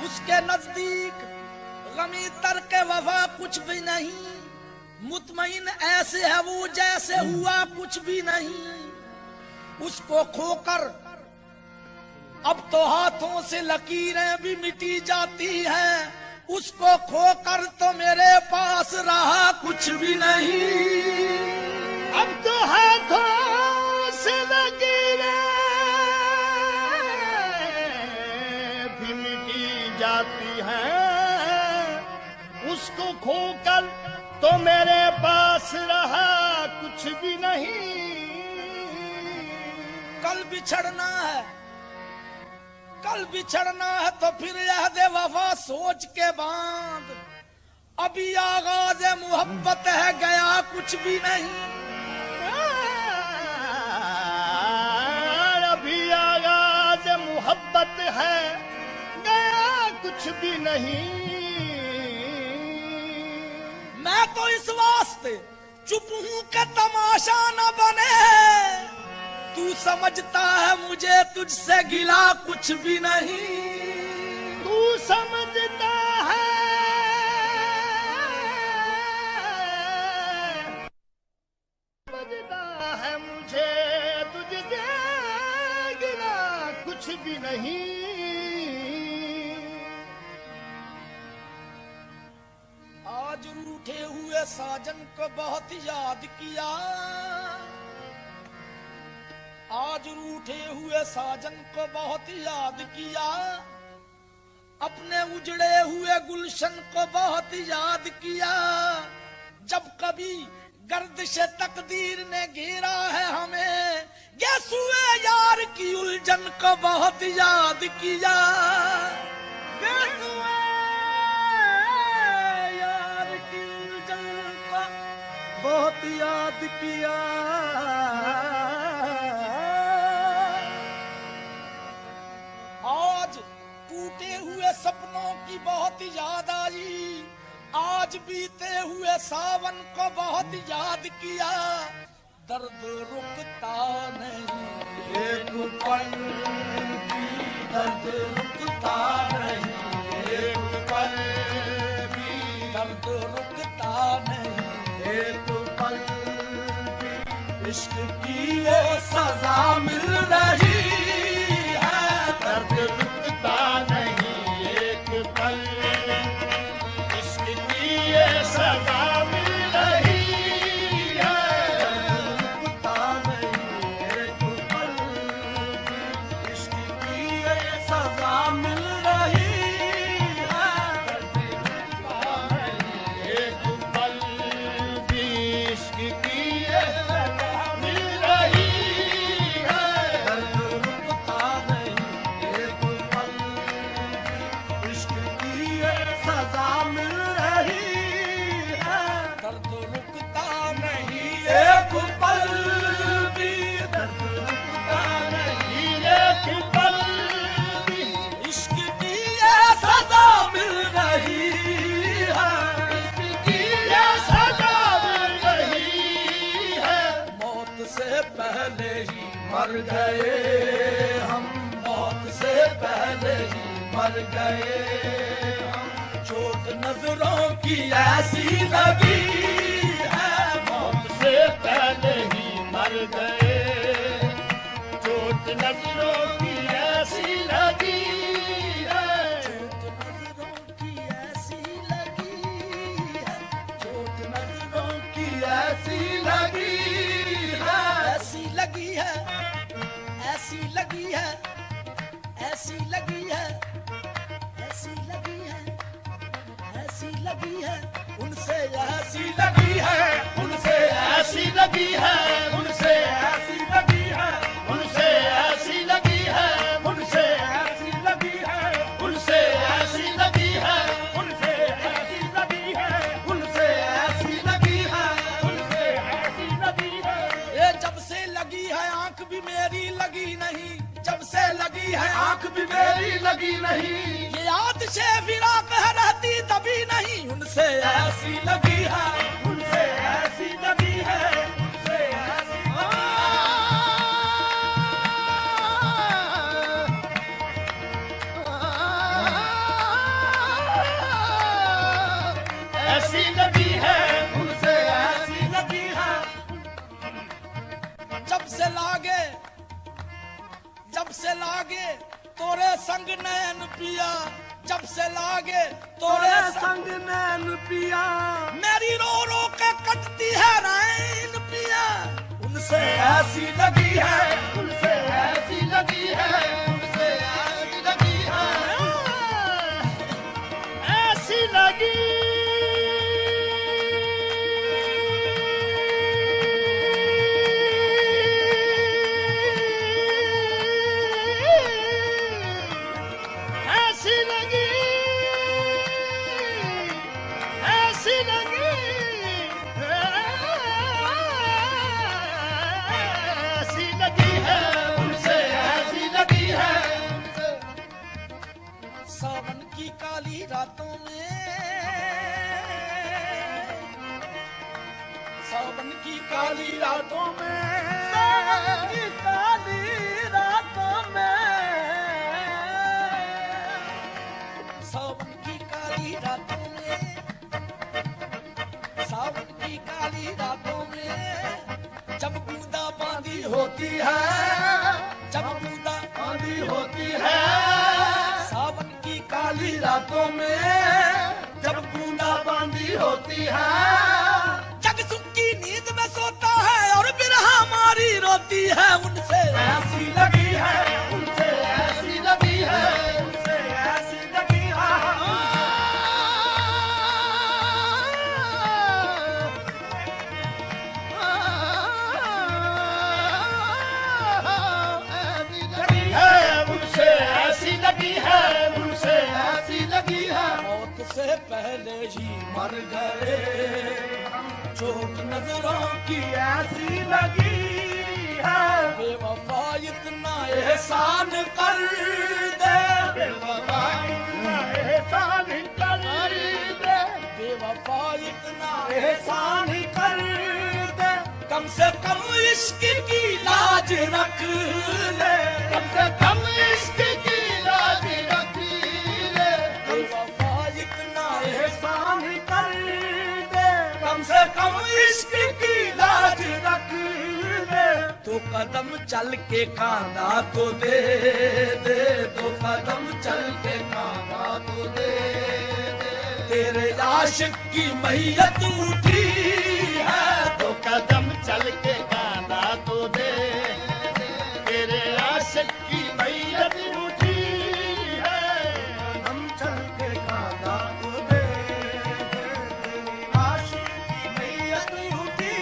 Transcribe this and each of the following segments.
उसके नजदीक गमी तरके वफा कुछ भी नहीं, मुतमईन ऐसे है वो जैसे हुआ कुछ भी नहीं। उसको खोकर अब तो हाथों से लकीरें भी मिटी जाती हैं, उसको खोकर तो मेरे पास रहा कुछ भी नहीं। अब तो हाथों से लकीरें भी मिटी जाती हैं, उसको खोकर तो मेरे पास रहा कुछ भी नहीं। कल बिछड़ना है, कल बिछड़ना है तो फिर याद वफा सोच के बांध, अभी आगाज मोहब्बत है गया कुछ भी नहीं। अभी आगाज मोहब्बत है गया कुछ भी नहीं। मैं तो इस वास्ते चुप हूं कि तमाशा न बने, तू समझता है मुझे तुझसे गिला कुछ भी नहीं। तू समझता है मुझे तुझसे गिला कुछ भी नहीं। आज रूठे हुए साजन को बहुत याद किया, आज रूठे हुए साजन को बहुत याद किया, अपने उजड़े हुए गुलशन को बहुत याद किया। जब कभी गर्दिश तकदीर ने घेरा है हमें, गेसुए यार की उलझन को बहुत याद किया। गेसुए यार की उलझन को बहुत याद किया। टूटे हुए सपनों की बहुत याद आई, आज बीते हुए सावन को बहुत याद किया। दर्द रुकता नहीं एक पल भी, दर्द रुकता नहीं एक पल भी, दर्द रुकता नहीं एक पल भी। इश्क की ये सजा मिल रही है, दर्द रुकता नहीं एक पल, इश्क की ये सजा मिल रही है। रुकता नहीं एक पल, इश्क की ये सजा मिल रही है। रुकता नहीं एक पल भी, इश्क की ये सजा मिल रही है। रुकता नहीं एक पल, इश्क की ये सजा मिल रही है। दर्द रुकता नहीं एक पल भी, दर्द रुकता नहीं एक पल भी, इश्क की ये सजा मिल रही है। इश्क की ये सजा मिल रही है। मौत से पहले ही मर गए हम, मौत से पहले ही मर गए हम। चोट नजरों की ऐसी लगी है, मौत से पहले ही मर गए। चोट नजरों की ऐसी लगी है, चोट नजरों की ऐसी लगी है, चोट नजरों की ऐसी लगी है। ऐसी लगी है, ऐसी लगी है, ऐसी लगी है, ऐसी लगी है, ऐसी लगी है। उनसे ऐसी लगी है, उनसे ऐसी लगी है, उनसे ऐसी लगी है, उनसे ऐसी लगी है, उनसे ऐसी लगी है, उनसे ऐसी लगी है, उनसे ऐसी लगी है, उनसे ऐसी लगी है, उनसे ऐसी लगी है। ये जब से लगी है आंख भी मेरी लगी नहीं, जब से लगी है आंख भी मेरी लगी नहीं। ये याद से फिराक है रहती तभी नहीं, उनसे ऐसी लगी है, उनसे ऐसी लगी है, उनसे ऐसी से लागे तोरे संग नैन पिया, जब से लागे तोरे संग नैन पिया, मेरी रो रो के कटती है रैन पिया, उनसे ऐसी लगी है, उनसे ऐसी लगी है, उनसे ऐसी लगी है, ऐसी लगी सावन की काली रातों में, सावन की काली रातों में, सावन की काली रातों में, सावन की काली रातों में, सावन की काली रातों में, जब बूंदा बांदी होती है, जब बूंदा बांदी होती है, सावन की काली रातों में, जब बूंदा बांदी होती है, जग सुख की नींद में सोता है और बिरहा मारी रोती है, उनसे ऐसी लगी है, उनसे ऐसी लगी है, उनसे ऐसी लगी है, उनसे ऐसी लगी है, उनसे ऐसी लगी है, मौत से पहले ही मर गए, चोट नजरों की ऐसी लगी है, बेवफा इतना एहसान कर दे, बेवफा इतना एहसान कर दे, बेवफा इतना एहसान कर दे, कम से कम इश्क की लाज रख ले, कम से कम इश्क की लाज रख ले, बेवफा इतना एहसान कर दे, कम से कम इश्क की लाज रख ले, तो कदम चल के कांधा तो दे दे, तो कदम चल के कांधा तो दे दे, तेरे आशिक की मैयत उठी है, तो कदम चल के गाना तो दे, तेरे आशिक की मैयत उठी है, कदम चल के कांधा तो दे, आशिक की मैयत उठी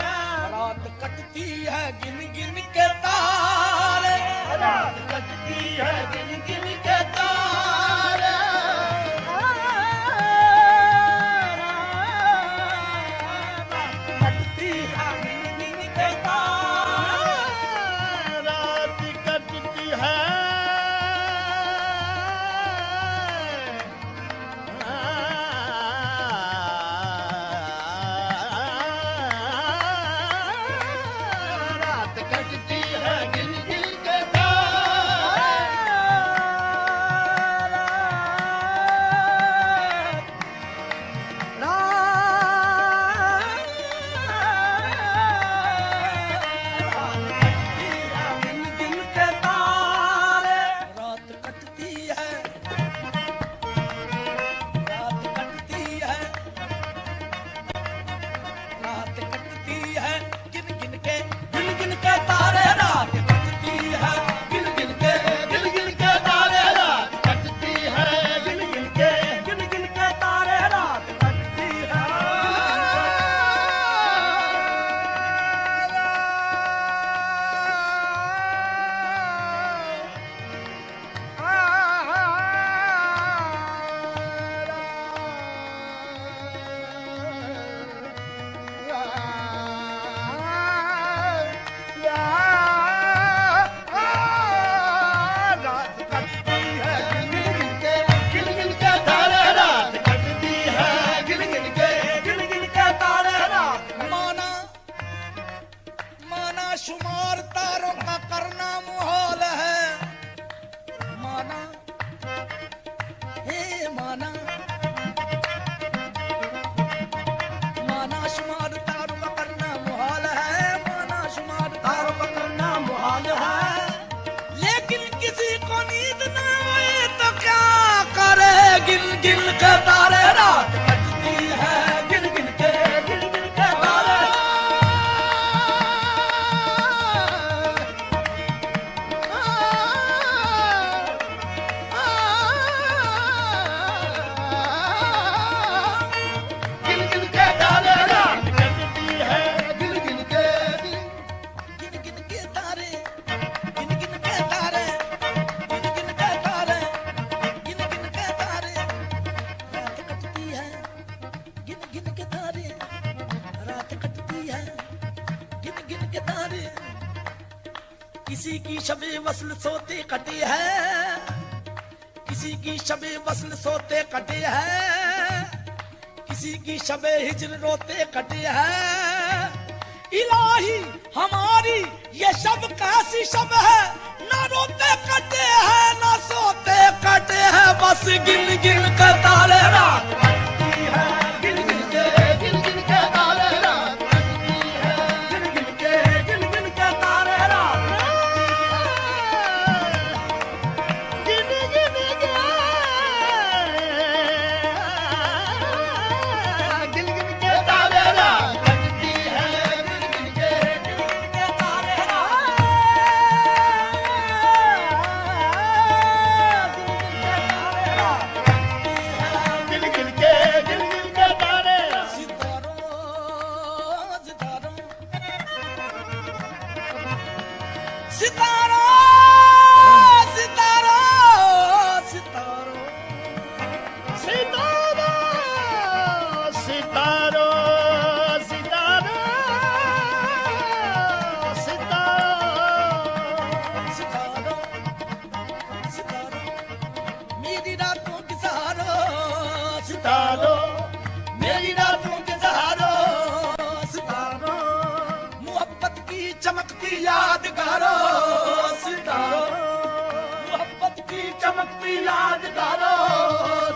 है, रात कटती है गिन गिन के तारे, रात कटती है गिन गिन के तारे, कटती है गिन गिन के तारे, रात कटती है, रात कटती है गिन गिन के तारे, को नींद ना आए तो क्या करे, गिन गिन के तारे रात कटती है, गिन गिन के तारे। गिन गिन के तारे रात कटती है, गिन गिन के तारे, गिन गिन के तारे, गिन गिन के तारे, गिन गिन के तारे, रात कटती है, गिन गिन के तारे, रात कटती है, गिन गिन के तारे। किसी की शबे वस्ल सोते कटे है, किसी की शबे वस्ल सोते कटे है, किसी की शबे हिजर रोते कटे है। इलाही हमारी ये शब कैसी शब है, ना रोते कटे हैं ना सोते कटे हैं, बस गिन गिन के तारे रात कटती है, गिन गिन के तारे रात कटती है, गिन गिन के तारे रात। गिन गिन के तारे रात कटती है, गिन गिन के तारे गिन गिन के तारे रात। सितारों सितारों सितारों सितारों सितारों सितारो सितारो सितारो सितारो सितारों सितारों मेरी रातों की सहारों सितारो मेरी रातों के सहारों सितारों मोहब्बत की चमकती यादगारों सितारों मोहब्बत की चमकती यादगारों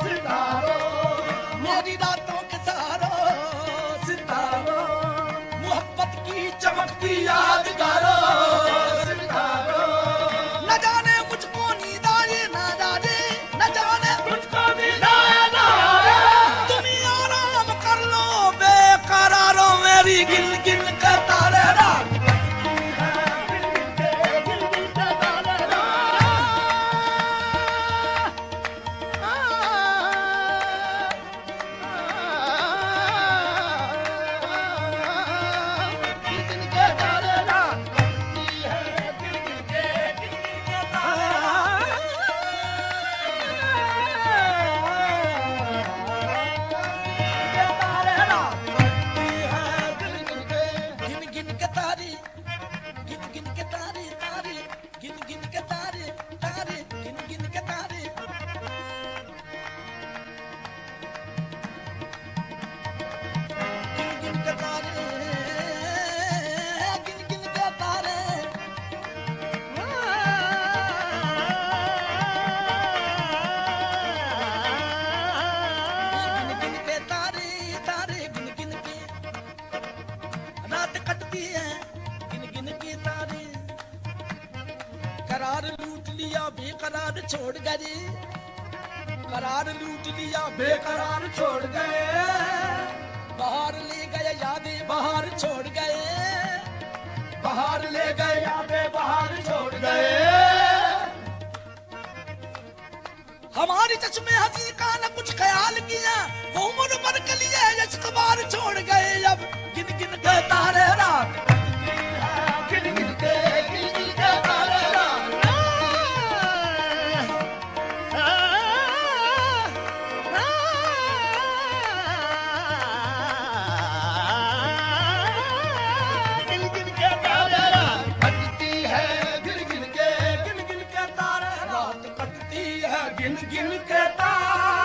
सितारों मेरी रातों के सहारों सितारों मोहब्बत की चमकती यादगारों सितारों न जाने मुझको नींद आए ना जाने, न जाने मुझको नींद आए ना आए, तुम ही आराम कर लो बेकरारों, मेरी गिन गिन के तारे रात गिन गिन के तारे, गिन गिन के तारे तारे, गिन गिन के तारे तारे, गिन गिन के तारे। गिन गिन के तारे, गिन गिन के तारे। गिन गिन के तारे तारे, गिन गिन के रात कटती है, गिन गिन के तारे। करार लूट लिया बेकरार छोड़ गए, करार लूट लिया बेकरार छोड़ गए, बाहर ले गए यादें बाहर छोड़ गए, बाहर ले गए यादें बाहर छोड़ गए। हमारी चश्मे हंसी का न कुछ ख्याल किया, वो उम्र भर के लिए इश्क बार छोड़ गए, अब गिन गिन के तारे रात गिन गिन के तारे रात। गिन गिन के तारे रात कटती है, गिन गिन के तारे रात कटती है, गिन गिन के तारे।